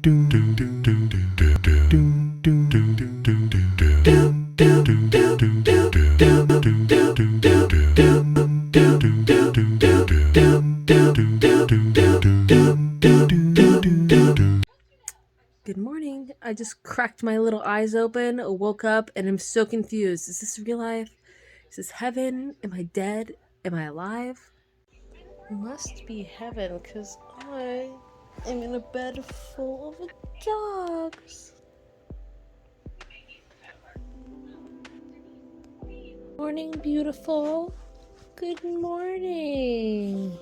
Good morning. I just cracked my little eyes open, woke up, and I'm so confused. Is this real life? Is this heaven? Am I dead? Am I alive? It must be heaven, because I am in a bed full of dogs. Morning, beautiful. Good morning.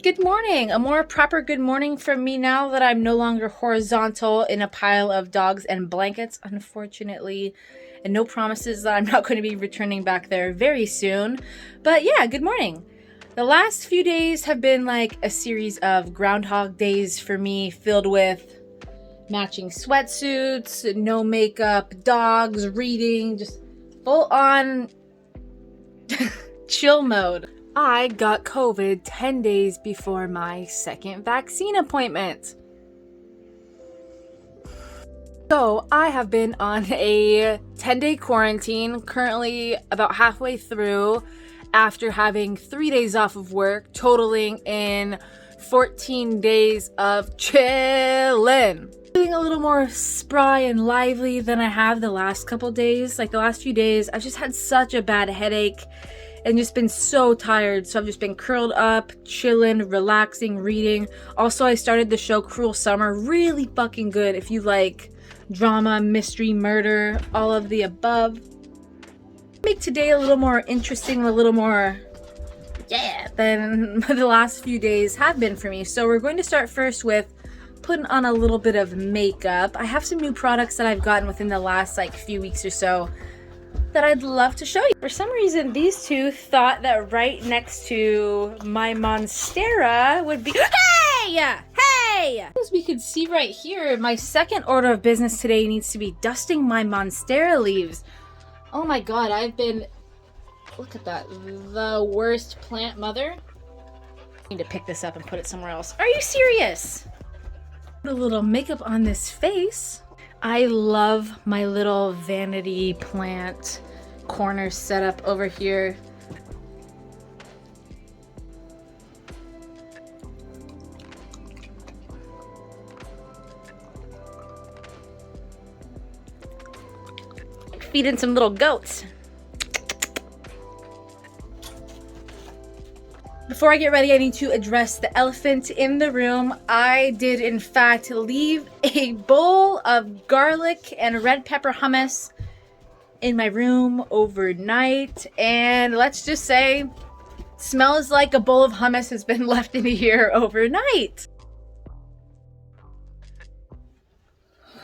Good morning. A more proper good morning from me now that I'm no longer horizontal in a pile of dogs and blankets, unfortunately. And no promises that I'm not going to be returning back there very soon. But yeah, good morning. The last few days have been like a series of groundhog days for me, filled with matching sweatsuits, no makeup, dogs, reading, just full on chill mode. I got COVID 10 days before my second vaccine appointment. So I have been on a 10-day quarantine, currently about halfway through, after having 3 days off of work, totaling in 14 days of chillin'. Feeling a little more spry and lively than I have the last couple days. Like the last few days, I've just had such a bad headache and just been so tired. So I've just been curled up, chilling, relaxing, reading. Also, I started the show Cruel Summer. Really fucking good if you like drama, mystery, murder, all of the above. Make today a little more interesting, a little more than the last few days have been for me. So we're going to start first with putting on a little bit of makeup. I have some new products that I've gotten within the last like few weeks or so that I'd love to show you. For some reason, these two thought that right next to my Monstera would be... Hey! As we can see right here, my second order of business today needs to be dusting my Monstera leaves. Oh my god, I've been... Look at that. The worst plant mother. I need to pick this up and put it somewhere else. Are you serious? Put a little makeup on this face. I love my little vanity plant corner setup over here. Feeding some little goats. Before I get ready, I need to address the elephant in the room. I did, in fact, leave a bowl of garlic and red pepper hummus in my room overnight. And let's just say, smells like a bowl of hummus has been left in here overnight.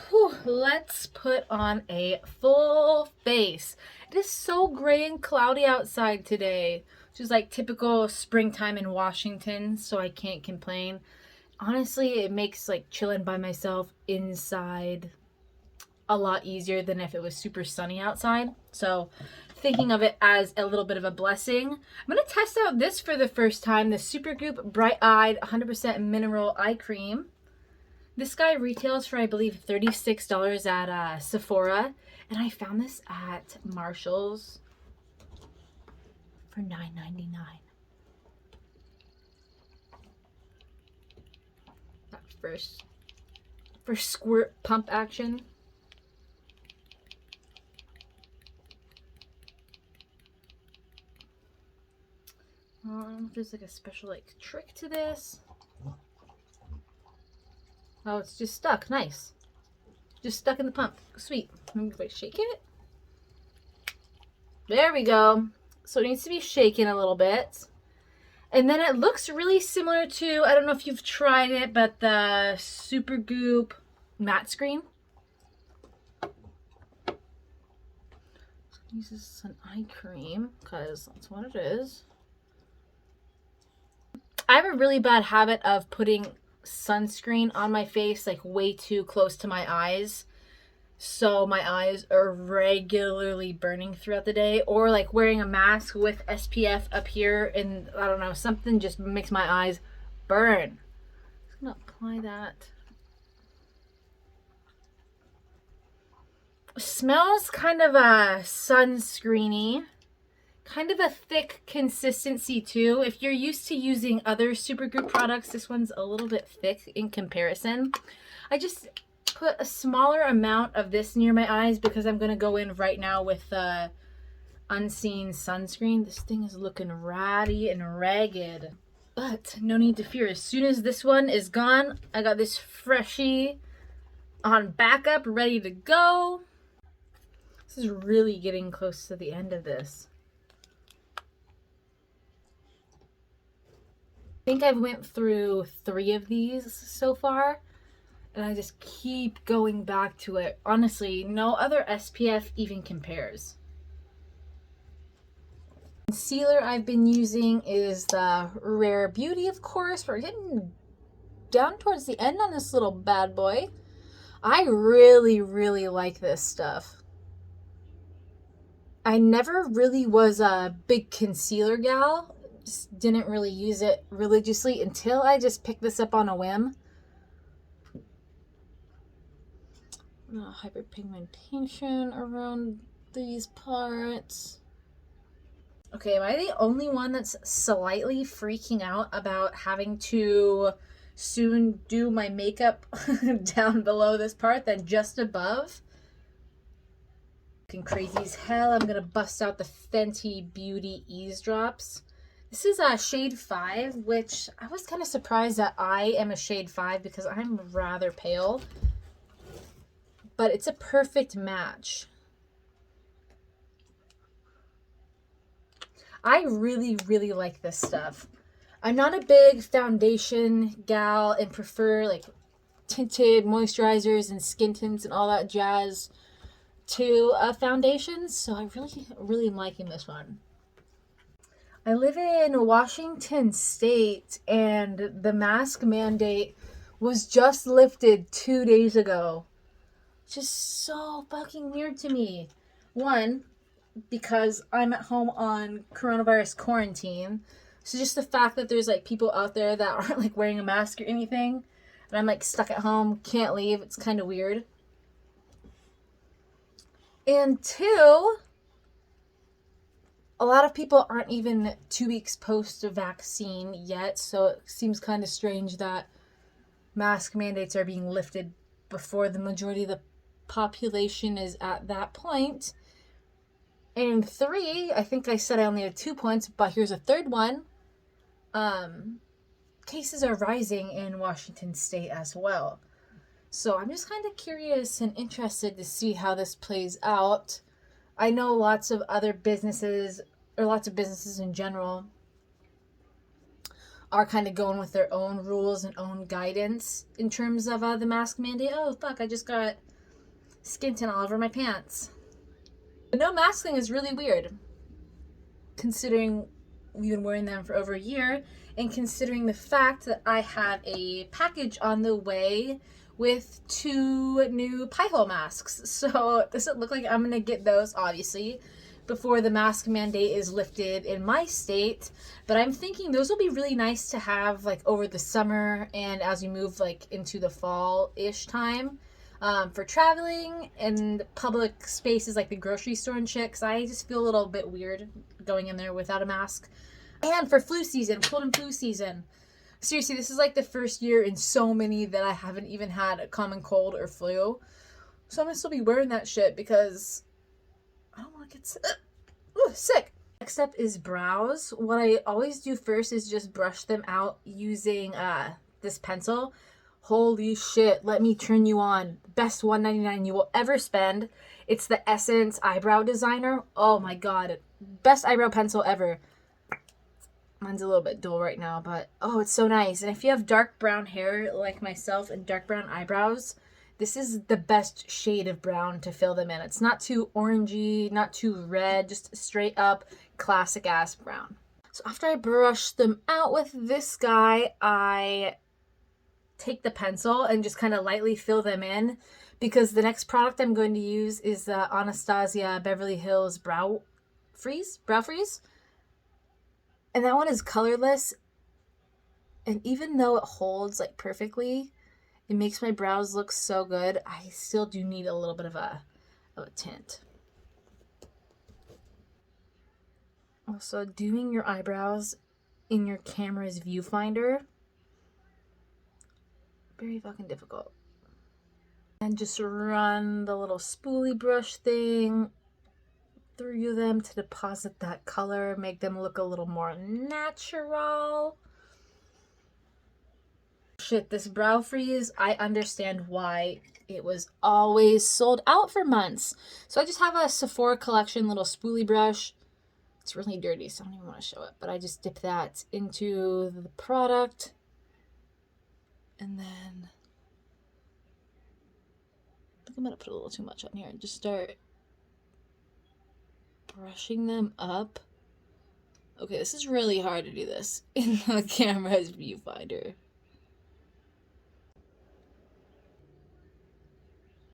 Whew, let's put on a full face. It is so gray and cloudy outside today. Which is like typical springtime in Washington, so I can't complain. Honestly, it makes like chilling by myself inside a lot easier than if it was super sunny outside. So thinking of it as a little bit of a blessing. I'm going to test out this for the first time, the Supergoop Bright Eyed 100% Mineral Eye Cream. This guy retails for, I believe, $36 at Sephora. And I found this at Marshall's for $9.99. That first squirt pump action. There's like a special like trick to this. Oh, it's just stuck. Nice. Just stuck in the pump. Sweet. Let me shake it. There we go. So it needs to be shaken a little bit. And then it looks really similar to, I don't know if you've tried it, but the Supergoop matte screen. Use this as an eye cream because that's what it is. I have a really bad habit of putting sunscreen on my face like way too close to my eyes. So my eyes are regularly burning throughout the day, or like wearing a mask with SPF up here, and I don't know, something just makes my eyes burn. gonna apply that. Smells kind of sunscreeny. Kind of a thick consistency too. If you're used to using other Supergoop products, this one's a little bit thick in comparison. I just put a smaller amount of this near my eyes because I'm going to go in right now with unseen sunscreen. This thing is looking ratty and ragged, but no need to fear. As soon as this one is gone, I got this freshie on backup, ready to go. This is really getting close to the end of this. I think I've went through 3 of these so far, and I just keep going back to it. Honestly, no other SPF even compares. Concealer I've been using is the Rare Beauty, of course. We're getting down towards the end on this little bad boy. I really, really like this stuff. I never really was a big concealer gal. Just didn't really use it religiously until I just picked this up on a whim. Hyperpigmentation around these parts. Okay, am I the only one that's slightly freaking out about having to soon do my makeup down below this part than just above? Looking crazy as hell. I'm gonna bust out the Fenty Beauty Eaze Drops. This is a shade 5, which I was kind of surprised that I am a shade 5 because I'm rather pale. But it's a perfect match. I really, really like this stuff. I'm not a big foundation gal and prefer like tinted moisturizers and skin tints and all that jazz to foundations. So I really am liking this one. I live in Washington State, and the mask mandate was just lifted 2 days ago. Just so fucking weird to me. One, because I'm at home on coronavirus quarantine. So just the fact that there's like people out there that aren't like wearing a mask or anything, and I'm like stuck at home, can't leave. It's kind of weird. And 2, a lot of people aren't even 2 weeks post-vaccine yet, so it seems kind of strange that mask mandates are being lifted before the majority of the population is at that point. And 3, I think I said I only had 2 points, but here's a third one. Cases are rising in Washington State as well. So I'm just kind of curious and interested to see how this plays out. I know lots of businesses in general are kind of going with their own rules and own guidance in terms of the mask mandate. Oh, fuck, I just got skin tint all over my pants. But no mask thing is really weird, considering we've been wearing them for over a year, and considering the fact that I have a package on the way with 2 new pie hole masks. So does it look like I'm gonna get those, obviously, before the mask mandate is lifted in my state? But I'm thinking those will be really nice to have like over the summer and as we move like into the fall-ish time, for traveling and public spaces like the grocery store and shit, because I just feel a little bit weird going in there without a mask. And for flu season, cold and flu season. Seriously, this is like the first year in so many that I haven't even had a common cold or flu. So I'm gonna still be wearing that shit because I don't want to get sick. Next up is brows. What I always do first is just brush them out using this pencil. Holy shit, let me turn you on. Best $1.99 you will ever spend. It's the Essence Eyebrow Designer. Oh my god. Best eyebrow pencil ever. Mine's a little bit dull right now, but oh, it's so nice. And if you have dark brown hair like myself and dark brown eyebrows, this is the best shade of brown to fill them in. It's not too orangey, not too red, just straight up classic ass brown. So after I brush them out with this guy, I take the pencil and just kind of lightly fill them in, because the next product I'm going to use is the Anastasia Beverly Hills Brow Freeze. And that one is colorless, And even though it holds like perfectly, it makes my brows look so good, I still do need a little bit of a tint. Also, doing your eyebrows in your camera's viewfinder, very fucking difficult. And just run the little spoolie brush thing through them to deposit that color, make them look a little more natural. Shit, this brow freeze, I understand why it was always sold out for months. So I just have a Sephora collection little spoolie brush. It's really dirty, so I don't even want to show it, but I just dip that into the product. And then I think I'm gonna put a little too much on here and just start brushing them up. Okay, this is really hard to do this in the camera's viewfinder.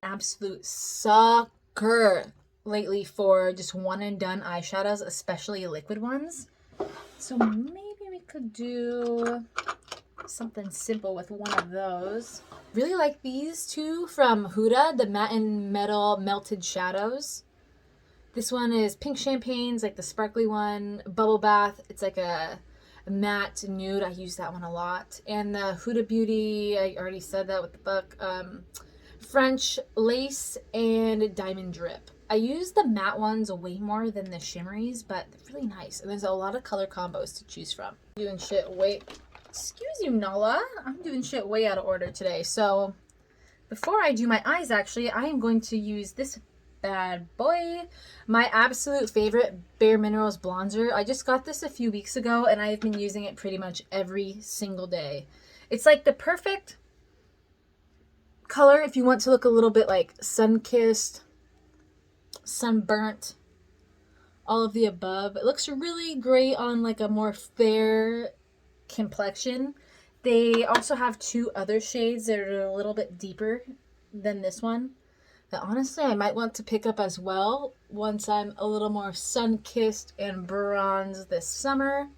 Absolute sucker lately for just one and done eyeshadows, especially liquid ones. So maybe we could do something simple with one of those. Really like these two from Huda, the Matte and Metal Melted Shadows. This one is Pink Champagne's like the sparkly one. Bubble Bath, it's like a matte nude. I use that one a lot. And the Huda Beauty, I already said that with the book. French Lace and Diamond Drip. I use the matte ones way more than the shimmeries, but they're really nice. And there's a lot of color combos to choose from. Doing shit way... Excuse you, Nala. I'm doing shit way out of order today. So before I do my eyes, actually, I am going to use this bad boy. My absolute favorite Bare Minerals Blonzer. I just got this a few weeks ago, and I've been using it pretty much every single day. It's like the perfect color if you want to look a little bit like sun-kissed, sunburnt, all of the above. It looks really great on like a more fair complexion. They also have two other shades that are a little bit deeper than this one that honestly I might want to pick up as well once I'm a little more sun-kissed and bronzed this summer.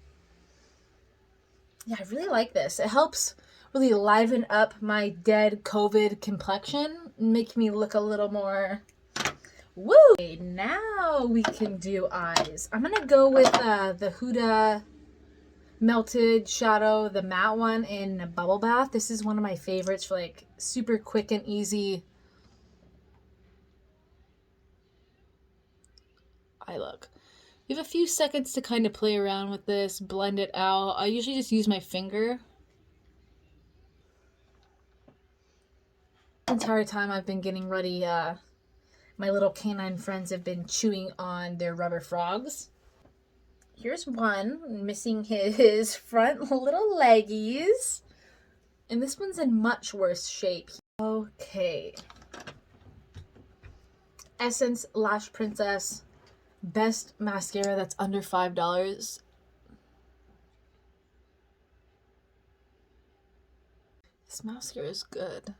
Yeah, I really like this. It helps really liven up my dead COVID complexion, make me look a little more woo. Okay, now we can do eyes. I'm gonna go with the Huda Melted Shadow, the matte one in Bubble Bath. This is one of my favorites for like super quick and easy eye look. You have a few seconds to kind of play around with this, blend it out. I usually just use my finger. The entire time I've been getting ready, my little canine friends have been chewing on their rubber frogs. Here's one missing his front little leggies. And this one's in much worse shape. Okay. Essence Lash Princess. Best mascara that's under $5. This mascara is good.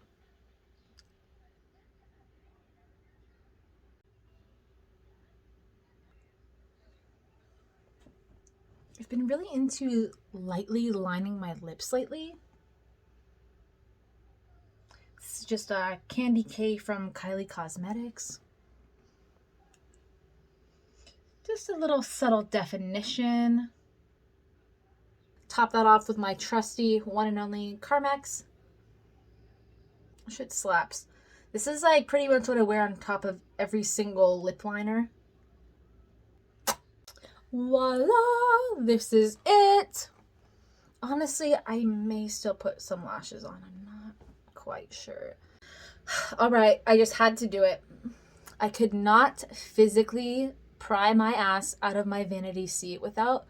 I've been really into lightly lining my lips lately. This is just a Candy K from Kylie Cosmetics. Just a little subtle definition. Top that off with my trusty one and only Carmex. Shit slaps. This is like pretty much what I wear on top of every single lip liner. Voila! This is it! Honestly, I may still put some lashes on. I'm not quite sure. Alright, I just had to do it. I could not physically pry my ass out of my vanity seat without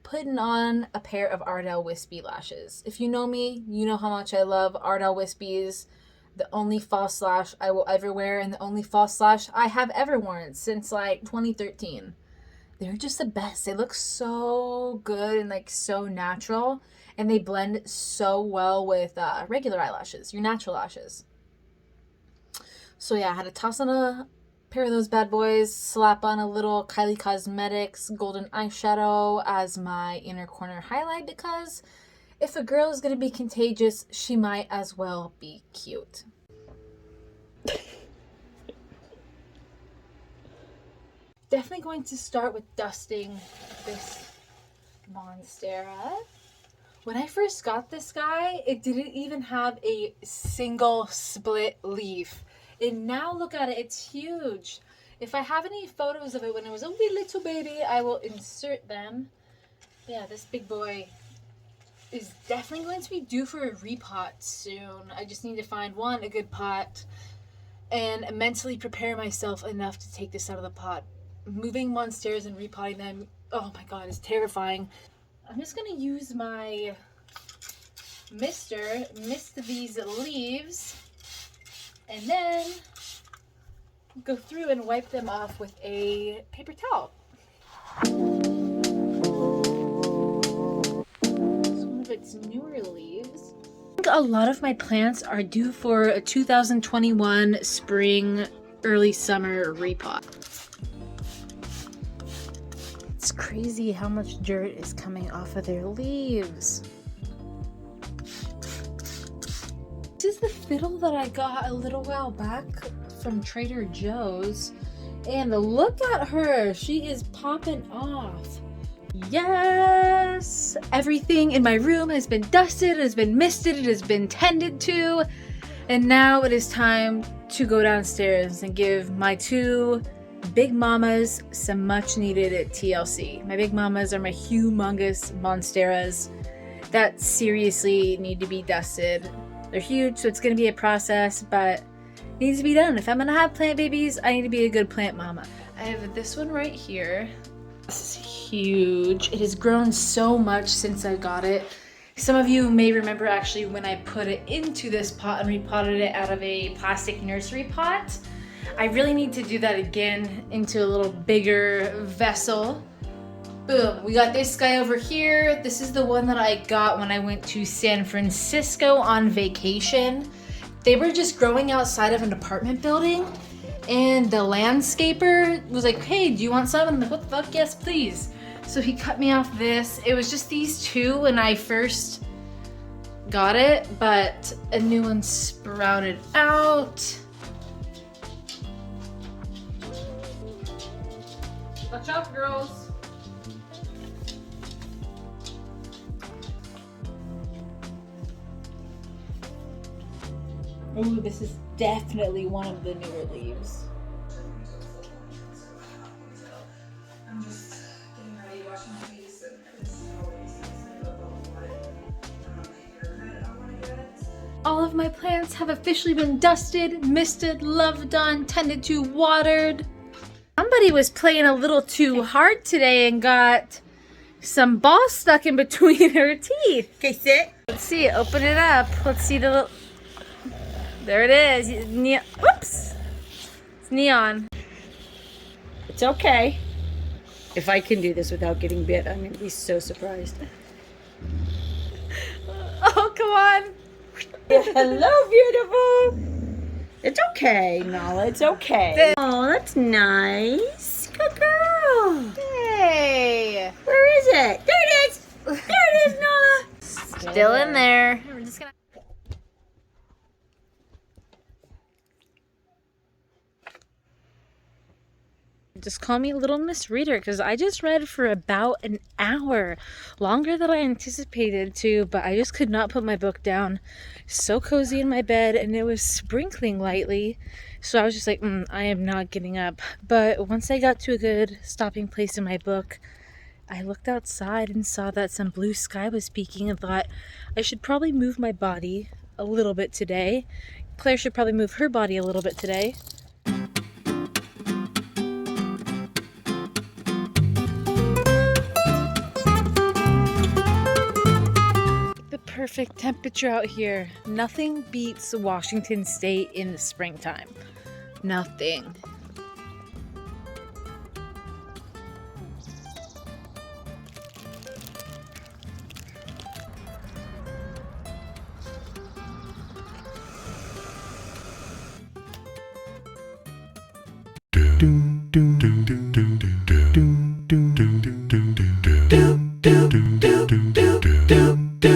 putting on a pair of Ardell Wispy lashes. If you know me, you know how much I love Ardell Wispies. The only false lash I will ever wear and the only false lash I have ever worn since like 2013. They're just the best. They look so good and like so natural, and they blend so well with regular eyelashes, your natural lashes. So yeah, I had to toss on a pair of those bad boys, slap on a little Kylie Cosmetics golden eyeshadow as my inner corner highlight because If a girl is going to be contagious, she might as well be cute. Definitely going to start with dusting this Monstera. When I first got this guy, it didn't even have a single split leaf. And now look at it, it's huge. If I have any photos of it when it was a wee little baby, I will insert them. Yeah, this big boy is definitely going to be due for a repot soon. I just need to find a good pot and mentally prepare myself enough to take this out of the pot. Moving Monsteras and repotting them, oh my god, is terrifying. I'm just gonna use my mist these leaves and then go through and wipe them off with a paper towel. It's one of its newer leaves. I think a lot of my plants are due for a 2021 spring, early summer repot. It's crazy how much dirt is coming off of their leaves. This is the fiddle that I got a little while back from Trader Joe's. And look at her. She is popping off. Yes! Everything in my room has been dusted, it has been misted, it has been tended to. And now it is time to go downstairs and give my two big mamas some much needed TLC. My big mamas are my humongous Monsteras that seriously need to be dusted. They're huge, so it's going to be a process, but it needs to be done. If I'm going to have plant babies, I need to be a good plant mama. I have this one right here. This is huge. It has grown so much since I got it. Some of you may remember actually when I put it into this pot and repotted it out of a plastic nursery pot. I really need to do that again into a little bigger vessel. Boom, we got this guy over here. This is the one that I got when I went to San Francisco on vacation. They were just growing outside of an apartment building and the landscaper was like, hey, do you want some? And I'm like, what the fuck? Yes, please. So he cut me off this. It was just these two when I first got it, but a new one sprouted out. Watch out, girls. Ooh, this is definitely one of the newer leaves. I'm just getting ready, washing my face, and this is always I want to get. All of my plants have officially been dusted, misted, loved on, tended to, watered. Somebody was playing a little too hard today and got some balls stuck in between her teeth. Okay, sit. Let's see, open it up. Let's see the little... There it is. Whoops! It's neon. It's okay. If I can do this without getting bit, I'm going to be so surprised. Oh, come on. Hello, beautiful. It's okay, Nala. It's okay. Oh, that's nice. Good girl. Hey! Where is it? There it is. There it is, Nala. Still in there. We're just gonna... Just call me Little Miss Reader because I just read for about an hour. Longer than I anticipated to, but I just could not put my book down. So cozy in my bed and it was sprinkling lightly. So I was just like, I am not getting up. But once I got to a good stopping place in my book, I looked outside and saw that some blue sky was peeking and thought I should probably move my body a little bit today. Claire should probably move her body a little bit today. Perfect temperature out here. Nothing beats Washington State in the springtime. Nothing. Doom, doom,